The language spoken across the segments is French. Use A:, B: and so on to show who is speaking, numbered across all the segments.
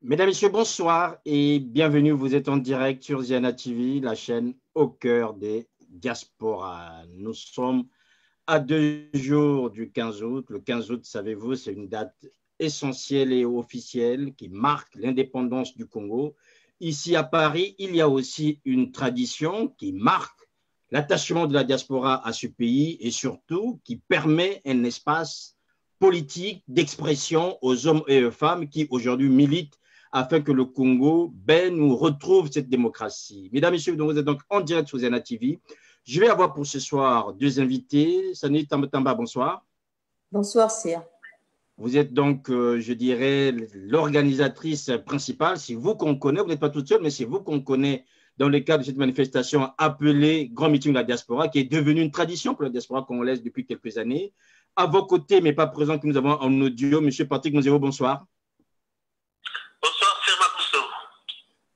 A: Mesdames, Messieurs, bonsoir et bienvenue. Vous êtes en direct sur Ziana TV, la chaîne au cœur des diasporas. Nous sommes à 2 jours du 15 août. Le 15 août, savez-vous, c'est une date essentielle et officielle qui marque l'indépendance du Congo. Ici à Paris, il y a aussi une tradition qui marque l'attachement de la diaspora à ce pays et surtout qui permet un espace politique d'expression aux hommes et aux femmes qui aujourd'hui militent afin que le Congo nous retrouve cette démocratie. Mesdames, Messieurs, vous êtes donc en direct sur Zena TV. Je vais avoir pour ce soir deux invités. Sani Tamba, bonsoir.
B: Bonsoir, Sire.
A: Vous êtes donc, je dirais, l'organisatrice principale. C'est vous qu'on connaît, vous n'êtes pas toute seule, mais c'est vous qu'on connaît dans le cadre de cette manifestation appelée Grand Meeting de la Diaspora, qui est devenue une tradition pour la diaspora congolaise depuis quelques années. À vos côtés, mais pas présents, que nous avons en audio, M. Patrick Mouzéro, bonsoir.
C: Bonsoir, c'est Makousseau.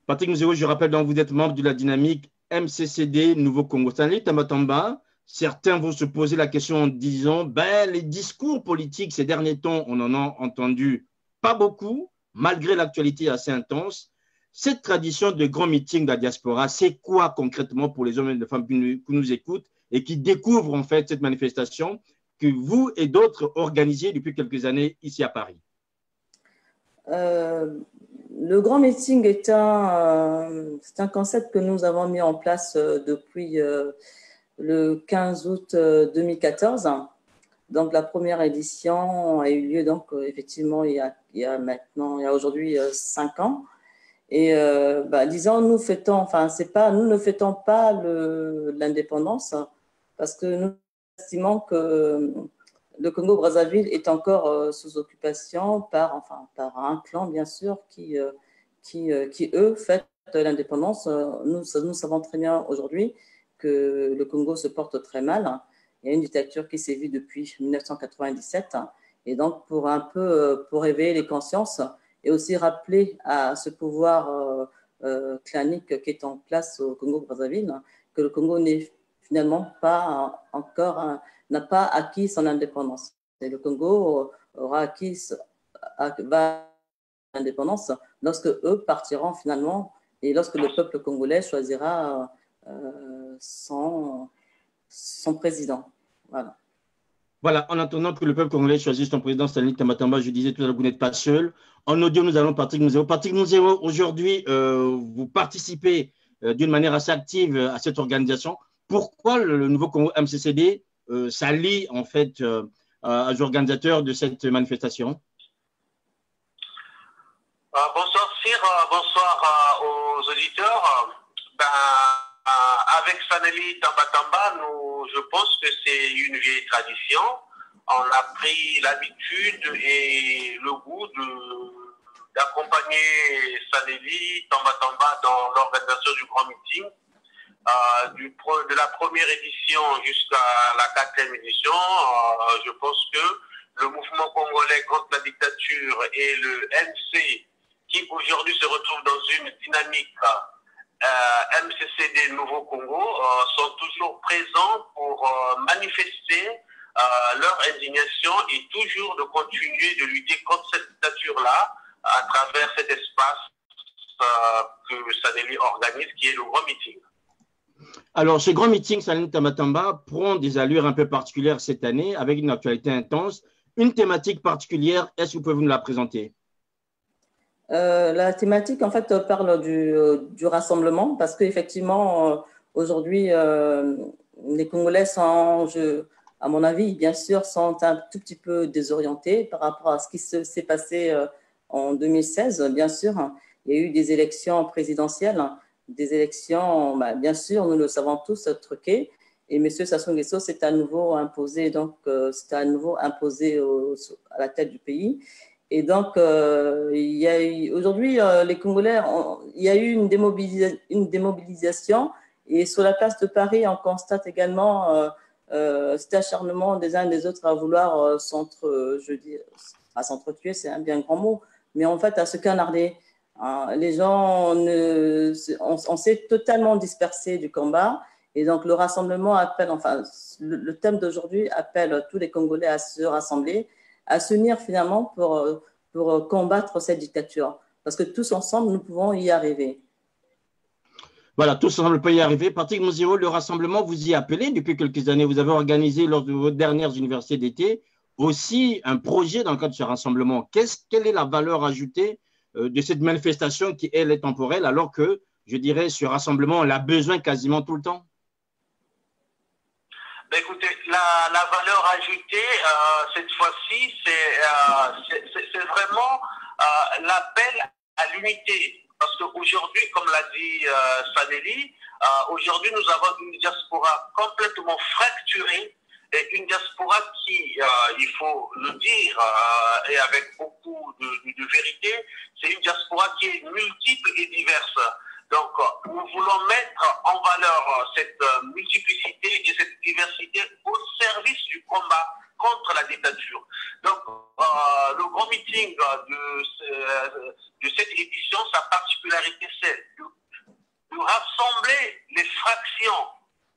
A: Patrick Mouzéro, je rappelle donc vous êtes membre de la dynamique MCCD Nouveau Congo. Stanley Tamatamba, certains vont se poser la question en disant les discours politiques ces derniers temps, on en a entendu pas beaucoup, malgré l'actualité assez intense. Cette tradition de grand meeting de la diaspora, c'est quoi concrètement pour les hommes et les femmes qui nous écoutent et qui découvrent en fait cette manifestation que vous et d'autres organisez depuis quelques années ici à Paris?
B: Le grand meeting est un concept que nous avons mis en place depuis le 15 août 2014. Donc, la première édition a eu lieu effectivement il y a aujourd'hui 5 ans. Et disons, nous ne fêtons pas l'indépendance parce que nous estimons que le Congo-Brazzaville est encore sous occupation par un clan, bien sûr, qui eux, fêtent l'indépendance. Nous savons très bien aujourd'hui que le Congo se porte très mal. Il y a une dictature qui sévit depuis 1997. Et donc, pour éveiller les consciences et aussi rappeler à ce pouvoir clanique qui est en place au Congo-Brazzaville que le Congo n'est finalement pas encore n'a pas acquis son indépendance. Et le Congo aura acquis l'indépendance lorsque eux partiront finalement et lorsque le peuple congolais choisira son président. Voilà.
A: Voilà, en attendant que le peuple congolais choisisse son président, Stanley Tamatamba, je disais tout à l'heure, vous n'êtes pas seul. En audio, nous allons Patrick Mouzéro. Patrick Mouzéro, aujourd'hui, vous participez d'une manière assez active à cette organisation. Pourquoi le nouveau Congo MCCD s'allie en fait aux organisateurs de cette manifestation?
C: Bonsoir Sir, bonsoir aux auditeurs. Avec Saneli Tambatamba, je pense que c'est une vieille tradition. On a pris l'habitude et le goût d'accompagner Saneli Tambatamba dans l'organisation du grand meeting. De la première édition jusqu'à la 4e édition, je pense que le mouvement congolais contre la dictature et le MC, qui aujourd'hui se retrouve dans une dynamique MCCD Nouveau Congo, sont toujours présents pour manifester leur indignation et toujours de continuer de lutter contre cette dictature-là à travers cet espace que Saneli organise, qui est le grand meeting.
A: Alors, ce grand meeting, Stanley Tamatamba, prend des allures un peu particulières cette année, avec une actualité intense. Une thématique particulière, est-ce que vous pouvez nous la présenter?
B: La thématique, en fait, parle du rassemblement parce qu'effectivement, aujourd'hui, les Congolais sont, à mon avis, bien sûr, sont un tout petit peu désorientés par rapport à ce qui s'est passé en 2016, bien sûr. Il y a eu des élections présidentielles, des élections, bien sûr, nous le savons tous, truquées. Et M. Sassou Nguesso s'est à nouveau imposé, à la tête du pays. Et donc, aujourd'hui, les Congolais, il y a eu une démobilisation. Et sur la place de Paris, on constate également cet acharnement des uns et des autres à vouloir s'entretuer, c'est un bien grand mot, mais en fait à se canarder. Les gens, on s'est totalement dispersé du combat. Et donc, le rassemblement appelle, le thème d'aujourd'hui appelle tous les Congolais à se rassembler, à s'unir finalement pour combattre cette dictature. parce que tous ensemble, nous pouvons y arriver.
A: Voilà, tous ensemble, on peut y arriver. Patrick Monzero, le rassemblement, vous y appelez depuis quelques années. Vous avez organisé lors de vos dernières universités d'été aussi un projet dans le cadre de ce rassemblement. Quelle est la valeur ajoutée de cette manifestation qui, elle, est temporelle, alors que, je dirais, ce rassemblement, on l'a besoin quasiment tout le temps?
C: Ben écoutez, la valeur ajoutée, cette fois-ci, c'est vraiment l'appel à l'unité. Parce qu'aujourd'hui, comme l'a dit Saneli, aujourd'hui, nous avons une diaspora complètement fracturée et une diaspora qui, il faut le dire, et avec beaucoup de vérité, c'est une diaspora qui est multiple et diverse. Donc, nous voulons mettre en valeur cette multiplicité et cette diversité au service du combat contre la dictature. Donc, le grand meeting de cette édition, sa particularité, c'est de rassembler les fractions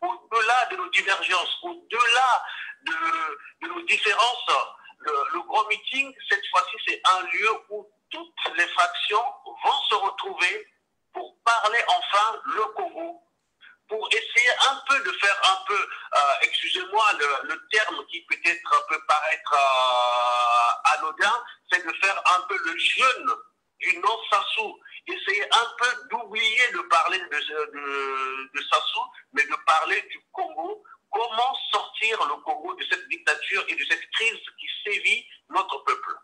C: au-delà de nos divergences, au-delà de nos différences. Le grand meeting, cette fois-ci, c'est un lieu où toutes les fractions vont se retrouver pour parler enfin le Congo, pour essayer un peu de faire un peu, excusez-moi le terme qui peut-être peut paraître anodin, c'est de faire un peu le jeûne du non-Sassou, essayer un peu d'oublier de parler de Sassou, mais de parler du Congo, comment sortir le Congo de cette dictature et de cette crise qui sévit notre peuple.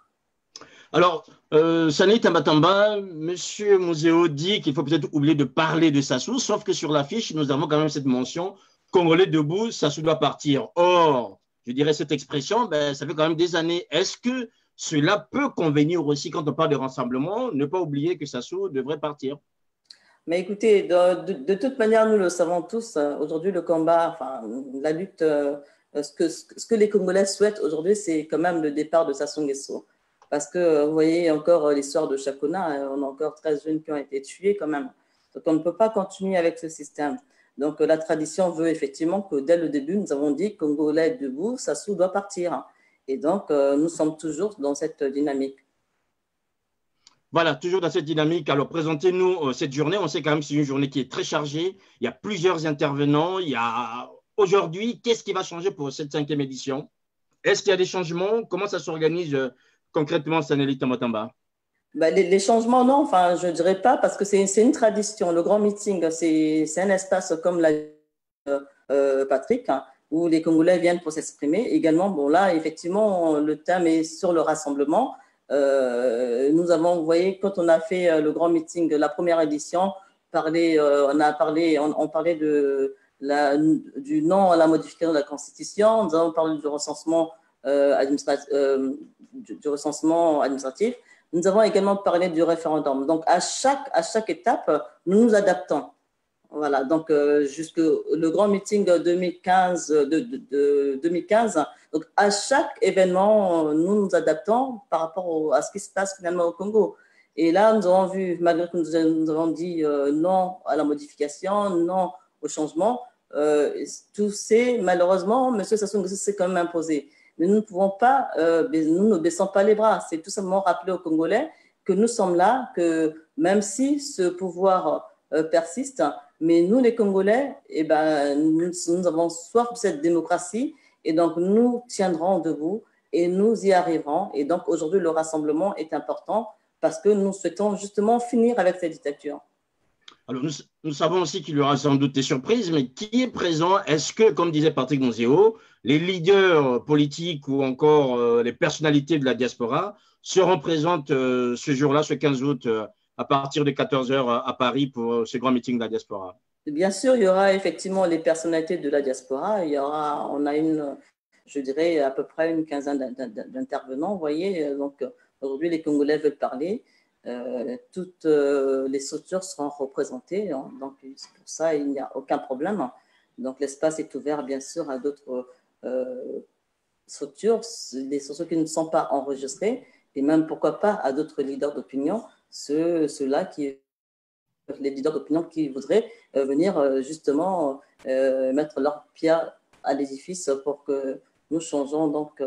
A: Alors, Saneli Tambatamba, M. Monzero dit qu'il faut peut-être oublier de parler de Sassou, sauf que sur l'affiche, nous avons quand même cette mention « Congolais debout, Sassou doit partir ». Or, je dirais cette expression, ben, ça fait quand même des années. Est-ce que cela peut convenir aussi quand on parle de rassemblement, ne pas oublier que Sassou devrait partir?
B: Mais écoutez, de toute manière, nous le savons tous, aujourd'hui le combat, enfin la lutte, ce que les Congolais souhaitent aujourd'hui, c'est quand même le départ de Sassou Nguesso. Parce que vous voyez encore l'histoire de Chakona, on a encore 13 jeunes qui ont été tués quand même. Donc on ne peut pas continuer avec ce système. Donc la tradition veut effectivement que dès le début, nous avons dit Congolais debout, Sassou doit partir. Et donc nous sommes toujours dans cette dynamique.
A: Voilà, toujours dans cette dynamique. Alors, présentez-nous cette journée. On sait quand même que c'est une journée qui est très chargée. Il y a plusieurs intervenants. Aujourd'hui, qu'est-ce qui va changer pour cette 5e édition? Est-ce qu'il y a des changements? Comment ça s'organise concrètement, Saneli Tambatamba?
B: Ben, les changements, non, enfin, je ne dirais pas, parce que c'est une tradition. Le grand meeting, c'est un espace, comme l'a dit Patrick, hein, où les Congolais viennent pour s'exprimer. Également, bon, là, effectivement, le thème est sur le rassemblement. Nous avons, vous voyez, quand on a fait le grand meeting, la première édition, on parlait du non à la modification de la Constitution. Nous avons parlé du recensement administratif. Nous avons également parlé du référendum. Donc, à chaque étape, nous nous adaptons. Voilà, donc jusque le grand meeting 2015, donc à chaque événement, nous nous adaptons par rapport à ce qui se passe finalement au Congo. Et là, nous avons vu, malgré que nous avons dit non à la modification, non au changement, tout c'est malheureusement, M. Sassou Nguesso s'est quand même imposé. Mais nous ne pouvons pas, nous ne baissons pas les bras. C'est tout simplement rappeler aux Congolais que nous sommes là, que même si ce pouvoir persiste, mais nous, les Congolais, eh ben, nous avons soif de cette démocratie et donc nous tiendrons debout et nous y arriverons. Et donc aujourd'hui, le rassemblement est important parce que nous souhaitons justement finir avec cette dictature.
A: Alors, nous savons aussi qu'il y aura sans doute des surprises, mais qui est présent? Est-ce que, comme disait Patrick Monzero, les leaders politiques ou encore les personnalités de la diaspora seront présentes ce jour-là, ce 15 août, à partir de 14h à Paris pour ce grand meeting de la diaspora?
B: Bien sûr, il y aura effectivement les personnalités de la diaspora. On a je dirais, à peu près une quinzaine d'intervenants, vous voyez. Donc, aujourd'hui, les Congolais veulent parler. Toutes les structures seront représentées. Donc, pour ça, il n'y a aucun problème. Donc, l'espace est ouvert, bien sûr, à d'autres structures, les structures qui ne sont pas enregistrées, et même, pourquoi pas, à d'autres leaders d'opinion, les leaders d'opinion qui voudraient venir justement mettre leur pierre à l'édifice pour que nous changeons donc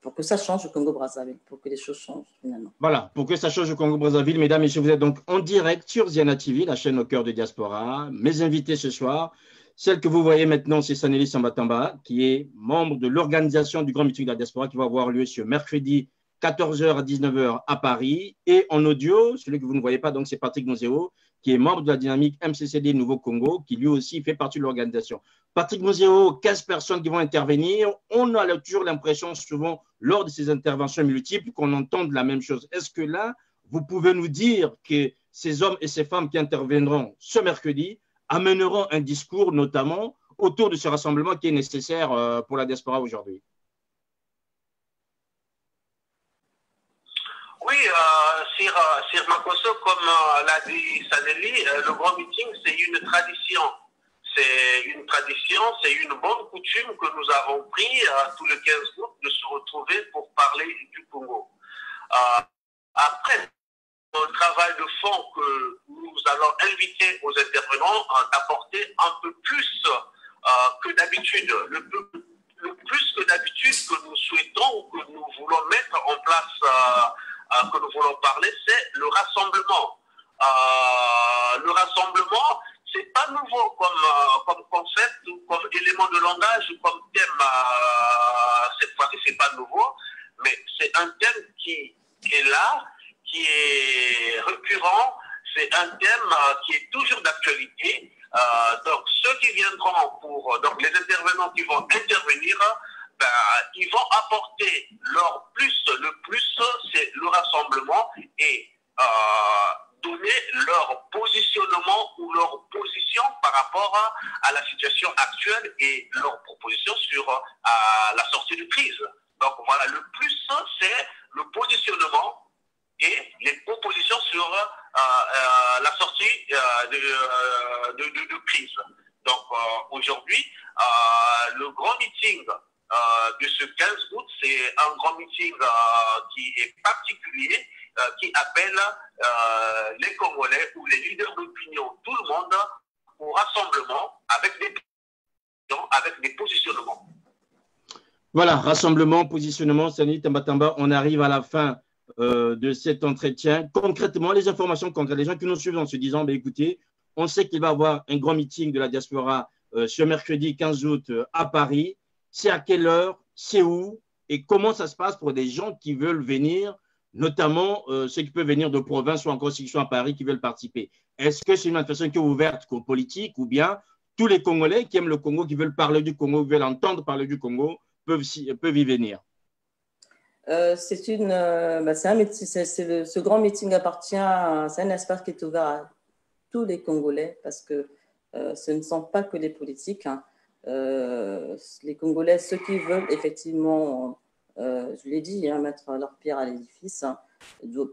B: pour que ça change au Congo-Brazzaville, pour que les choses changent finalement.
A: Voilà, pour que ça change au Congo-Brazzaville, mesdames et messieurs, vous êtes donc en direct sur Ziana TV, la chaîne au cœur de Diaspora. Mes invités ce soir, celle que vous voyez maintenant, c'est Saneli Sambatamba, qui est membre de l'organisation du Grand Meeting de la Diaspora, qui va avoir lieu ce mercredi 14h à 19h à Paris. Et en audio, celui que vous ne voyez pas, donc c'est Patrick Mozéo, qui est membre de la dynamique MCCD Nouveau Congo, qui lui aussi fait partie de l'organisation. Patrick Mozéo, 15 personnes qui vont intervenir. On a toujours l'impression, souvent, lors de ces interventions multiples, qu'on entende la même chose. Est-ce que là, vous pouvez nous dire que ces hommes et ces femmes qui interviendront ce mercredi amèneront un discours, notamment, autour de ce rassemblement qui est nécessaire pour la diaspora aujourd'hui?
C: Oui, Sir Makoso, comme l'a dit Saneli, le grand meeting, c'est une tradition. C'est une tradition, c'est une bonne coutume que nous avons pris tous les 15 août de se retrouver pour parler du Congo. Après le travail de fond que nous allons inviter aux intervenants d'apporter un peu plus que d'habitude, le plus que d'habitude que nous souhaitons ou que nous voulons mettre en place, que nous voulons parler, c'est le rassemblement. Le rassemblement, c'est pas nouveau comme concept, comme élément de langage, comme thème. Cette fois-ci, c'est pas nouveau, mais c'est un thème qui est là, qui est récurrent, c'est un thème qui est toujours d'actualité. Donc, ceux qui viendront donc les intervenants qui vont intervenir, ben, ils vont apporter leur plus. Le plus, c'est le rassemblement et donner leur positionnement ou leur position par rapport à la situation actuelle et leur proposition sur la sortie de crise. Donc voilà, le plus, c'est le positionnement et les propositions sur la sortie de crise. Donc aujourd'hui, le grand meeting de ce 15 août, c'est un grand meeting qui est particulier, qui appelle les Congolais ou les leaders d'opinion, tout le monde, au rassemblement avec des positionnements.
A: Voilà, rassemblement, positionnement, Saneli Tambatamba, on arrive à la fin de cet entretien. Concrètement, les informations concrètes, les gens qui nous suivent en se disant, bah, écoutez, on sait qu'il va y avoir un grand meeting de la diaspora ce mercredi 15 août à Paris. C'est à quelle heure, c'est où et comment ça se passe pour des gens qui veulent venir, notamment ceux qui peuvent venir de province ou encore ceux qui sont à Paris qui veulent participer. Est-ce que c'est une manifestation qui est ouverte qu'aux politiques ou bien tous les Congolais qui aiment le Congo, qui veulent parler du Congo, qui veulent entendre parler du Congo, peuvent y venir?
B: C'est ce grand meeting appartient, c'est un espace qui est ouvert à tous les Congolais parce que ce ne sont pas que les politiques. Hein. Les Congolais, ceux qui veulent effectivement, je l'ai dit, hein, mettre leur pierre à l'édifice, hein,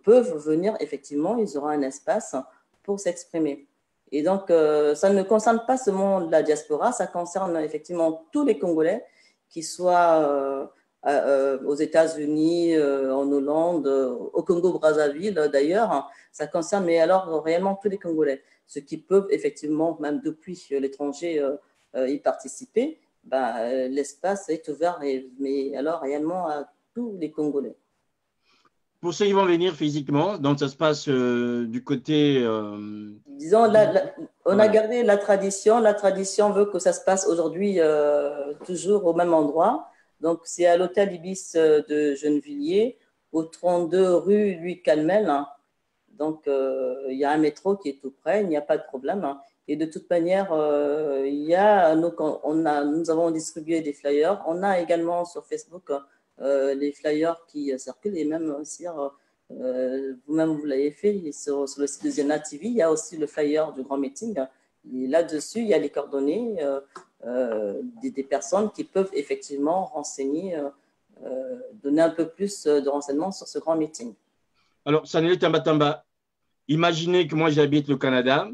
B: peuvent venir effectivement, ils auront un espace pour s'exprimer. Et donc, ça ne concerne pas seulement la diaspora, ça concerne effectivement tous les Congolais, qui soient aux États-Unis, en Hollande, au Congo-Brazzaville d'ailleurs, hein, ça concerne, mais alors réellement tous les Congolais, ceux qui peuvent effectivement, même depuis l'étranger, y participer, ben, l'espace est ouvert, mais alors réellement à tous les Congolais.
A: Pour ceux qui vont venir physiquement, donc ça se passe du côté…
B: Disons, on a gardé la tradition. La tradition veut que ça se passe aujourd'hui toujours au même endroit. Donc, c'est à l'hôtel Ibis de Gennevilliers, au 32 rue Louis Calmel. Hein. Donc, il y a un métro qui est tout près, il n'y a pas de problème. Hein. Et de toute manière, nous avons distribué des flyers. On a également sur Facebook les flyers qui circulent et même aussi, vous-même vous l'avez fait, sur le site de Ziana TV, il y a aussi le flyer du grand meeting. Et là-dessus, il y a les coordonnées des personnes qui peuvent effectivement renseigner, donner un peu plus de renseignements sur ce grand meeting.
A: Alors, Saneli Tambatamba, imaginez que moi j'habite le Canada,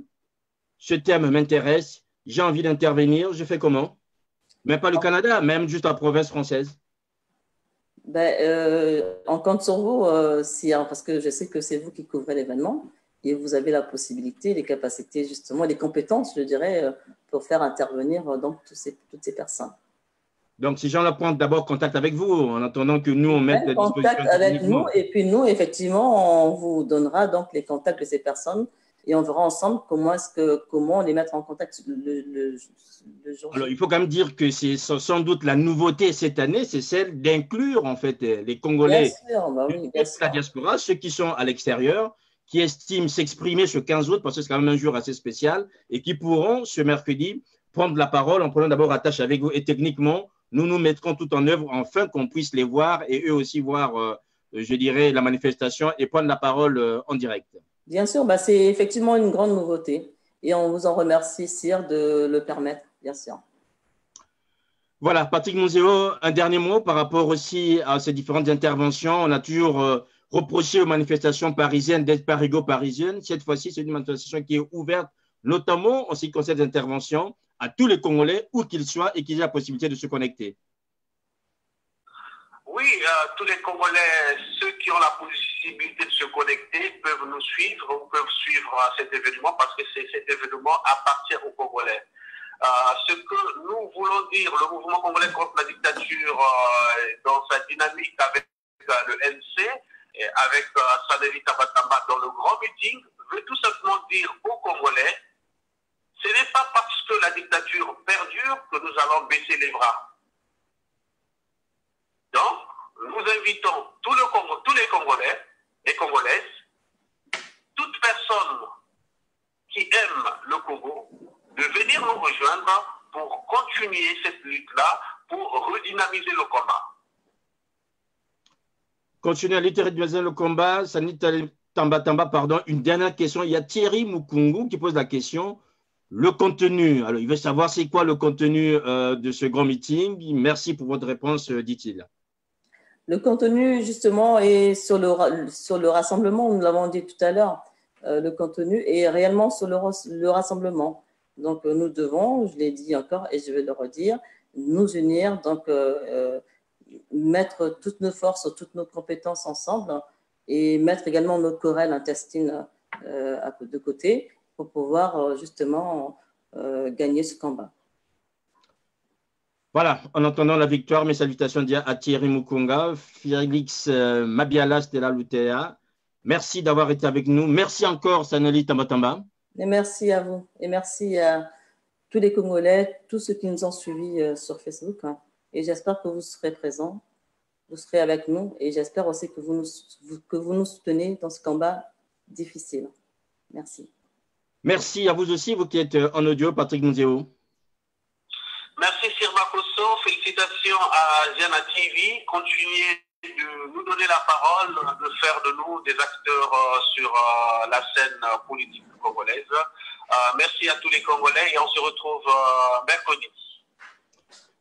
A: ce thème m'intéresse, j'ai envie d'intervenir, je fais comment? Même pas le Canada, même juste la province française.
B: Ben, on compte sur vous, parce que je sais que c'est vous qui couvrez l'événement et vous avez la possibilité, les capacités, justement, les compétences, je dirais, pour faire intervenir donc toutes ces personnes.
A: Donc, ces gens-là prennent d'abord contact avec vous en attendant que nous, on mette à disposition.
B: Contact avec nous et puis nous, effectivement, on vous donnera donc les contacts de ces personnes et on verra ensemble comment les mettre en contact le jour.
A: Alors, il faut quand même dire que c'est sans doute la nouveauté cette année, c'est celle d'inclure en fait les Congolais de la diaspora, ceux qui sont à l'extérieur, qui estiment s'exprimer ce 15 août parce que c'est quand même un jour assez spécial et qui pourront ce mercredi prendre la parole en prenant d'abord attache avec vous et techniquement, nous mettrons tout en œuvre afin qu'on puisse les voir et eux aussi voir, je dirais, la manifestation et prendre la parole en direct.
B: Bien sûr, c'est effectivement une grande nouveauté et on vous en remercie, Sir, de le permettre, bien sûr.
A: Voilà, Patrick Monzéo, un dernier mot par rapport aussi à ces différentes interventions. On a toujours reproché aux manifestations parisiennes d'être parigo-parisiennes. Cette fois-ci, c'est une manifestation qui est ouverte, notamment en ce qui concerne les interventions, à tous les Congolais, où qu'ils soient, et qu'ils aient la possibilité de se connecter.
C: Oui, tous les Congolais, ceux qui ont la possibilité de se connecter, peuvent nous suivre ou peuvent suivre cet événement parce que cet événement appartient aux Congolais. Ce que nous voulons dire, le mouvement congolais contre la dictature dans sa dynamique avec le NC et avec Saneli Tabatamba dans le grand meeting, veut tout simplement dire aux Congolais, ce n'est pas parce que la dictature perdure que nous allons baisser les bras. Donc, nous invitons tous les Congolais et Congolaises, toute personne qui aime le Congo, de venir nous rejoindre pour continuer cette lutte-là, pour redynamiser le combat.
A: Continuer à lutter, redynamiser le combat. Tambatamba, pardon. Une dernière question. Il y a Thierry Mukungu qui pose la question. Le contenu. Alors, il veut savoir c'est quoi le contenu de ce grand meeting. Merci pour votre réponse, dit-il.
B: Le contenu, justement, est sur le rassemblement. Nous l'avons dit tout à l'heure. Le contenu est réellement sur le rassemblement. Donc, nous devons, je l'ai dit encore et je vais le redire, nous unir, donc mettre toutes nos forces, toutes nos compétences ensemble et mettre également notre querelle intestine de côté pour pouvoir justement gagner ce combat.
A: Voilà, en entendant la victoire, mes salutations à Thierry Mukunga, Félix Mabiala Stella Lutea. Merci d'avoir été avec nous. Merci encore, Saneli Tambatamba.
B: Et merci à vous et merci à tous les Congolais, tous ceux qui nous ont suivis sur Facebook. Et j'espère que vous serez présents, vous serez avec nous et j'espère aussi que vous nous soutenez dans ce combat difficile. Merci.
A: Merci à vous aussi, vous qui êtes en audio, Patrick Monzéo.
C: Merci Sir Makosso, félicitations à Ziana TV. Continuez de nous donner la parole, de faire de nous des acteurs sur la scène politique congolaise. Merci à tous les Congolais et on se retrouve mercredi.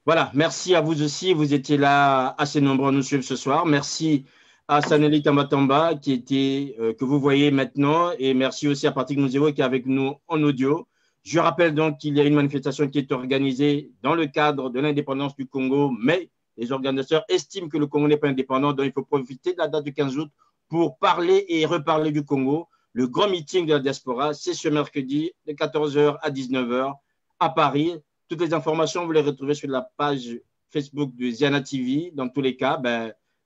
A: Voilà, merci à vous aussi. Vous étiez là assez nombreux à nous suivre ce soir. Merci à Saneli Tambatamba que vous voyez maintenant et merci aussi à Patrick Monzéo qui est avec nous en audio. Je rappelle donc qu'il y a une manifestation qui est organisée dans le cadre de l'indépendance du Congo, mais les organisateurs estiment que le Congo n'est pas indépendant, donc il faut profiter de la date du 15 août pour parler et reparler du Congo. Le grand meeting de la diaspora, c'est ce mercredi de 14h à 19h à Paris. Toutes les informations, vous les retrouvez sur la page Facebook de Ziana TV. Dans tous les cas,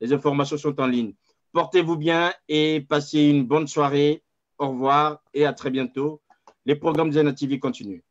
A: les informations sont en ligne. Portez-vous bien et passez une bonne soirée. Au revoir et à très bientôt. Les programmes de Ziana TV continuent.